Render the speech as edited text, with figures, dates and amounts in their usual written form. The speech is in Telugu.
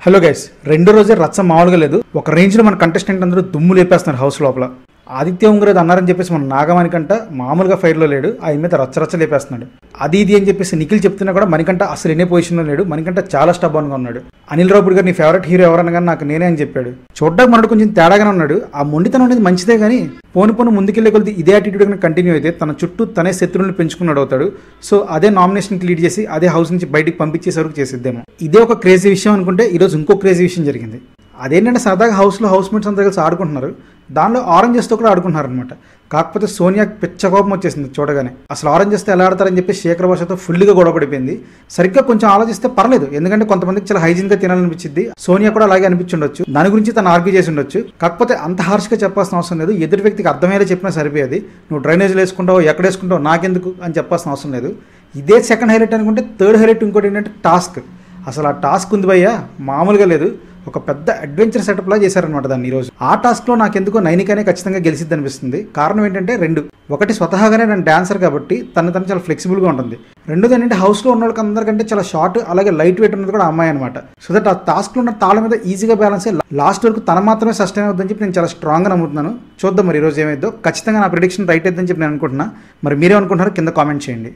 హలో గైస్, రెండో రోజే రచ్చ మామూలుగా లేదు. ఒక రేంజ్లో మన కంటెస్టెంట్ అందరూ దుమ్ము లేపేస్తున్నారు హౌస్ లోపల. ఆదిత్య ఉంగరేది అన్నారని చెప్పేసి మన నాగమణికంట మామూలుగా ఫైర్లో లేడు, ఆయన మీద రచ్చ లేపేస్తున్నాడు. అది ఇది అని చెప్పేసి నిఖిల్ చెప్తున్నా కూడా మణికంఠ అసలు ఎనే పొజిషన్లో లేడు. మణికంఠ చాలా స్టబ్బాన్గా ఉన్నాడు. అనిల్ రావుపూడి గారు నీ ఫేవరెట్ హీరో ఎవరన్నా కానీ నాకు నేనే అని చెప్పాడు. చూడ్డానికి మనడు కొంచెం తేడాగానే ఉన్నాడు. ఆ మొండితనం అనేది మంచిదే కానీ పోను ముందుకెళ్ళే కొద్ది ఇదే యాటిట్యూడ్ కంటిన్యూ అయితే తన చుట్టూ తనే శత్రువులను పెంచుకున్నాడు అవుతాడు. సో అదే నామినేషన్కి లీడ్ చేసి అదే హౌస్ నుంచి బయటికి పంపించేసే వరకు చేసిద్దేమో. ఇదే ఒక క్రేజీ విషయం అనుకుంటే ఈరోజు ఇంకో క్రేజీ విషయం జరిగింది. అదేంటంటే సరదాగా హౌస్లో హౌస్ మేట్స్ అందరూ కలిసి ఆడుకుంటున్నారు. దానిలో ఆరెంజెస్తో కూడా ఆడుకుంటున్నారు అనమాట. కాకపోతే సోనియాకి పిచ్చ కోపం వచ్చేసింది చూడగానే. అసలు ఆరెంజెస్తో ఎలా ఆడతారని చెప్పి శేఖర్ భాషతో ఫుల్గా గొడవ పడిపోయింది. సరిగ్గా కొంచెం ఆలోచిస్తే పర్లేదు, ఎందుకంటే కొంతమందికి చాలా హైజీన్గా తినాలనిపించింది. సోనియా కూడా అలాగే అనిపించుండొచ్చు, దాని గురించి తను ఆర్గ్యూ చేసి ఉండొచ్చు. కాకపోతే అంత హార్ష్గా చెప్పాల్సిన అవసరం లేదు. ఎదుటి వ్యక్తికి అర్థమయ్యేలా చెప్పినా సరిపోయేది. నువ్వు డ్రైనేజ్లు వేసుకుంటావు, ఎక్కడ వేసుకుంటావు నాకెందుకు అని చెప్పాల్సిన అవసరం లేదు. ఇదే సెకండ్ హైలైట్ అనుకుంటే థర్డ్ హైలైట్ ఇంకోటి ఏంటంటే టాస్క్. అసలు ఆ టాస్క్ ఉంది భయ్యా, మామూలుగా లేదు. ఒక పెద్ద అడ్వెంచర్ సెటప్లా చేశారనమాట దాన్ని ఈరోజు. ఆ టాస్క్లో నాకెందుకో నైనికానే ఖచ్చితంగా గెలిచిద్ది అనిపిస్తుంది. కారణం ఏంటంటే ఒకటి స్వతహాగానే నేను డాన్సర్ కాబట్టి తను చాలా ఫ్లెక్సిబుల్గా ఉంటుంది. రెండోది ఏంటంటే హౌస్లో ఉన్న వాళ్ళకి అందరికంటే చాలా షార్ట్ అలాగే లైట్ వెయిట్ ఉన్నది కూడా అమ్మాయి అనమాట. సో దట్ ఆ టాస్క్లో ఉన్న తాళ మీద ఈజీగా బ్యాలెన్స్ అయ్యి లాస్ట్ వరకు తన మాత్రమే సస్టైన్ అవుతుందని చెప్పి నేను చాలా స్ట్రాంగ్గా నమ్ముతున్నాను. చూద్దాం మరి ఈరోజు ఏమైందో. ఖచ్చితంగా నా ప్రిడిక్షన్ రైట్ అయిద్దని చెప్పి నేను అనుకుంటున్నా. మరి మీరేమనుకుంటున్నారో కింద కామెంట్ చేయండి.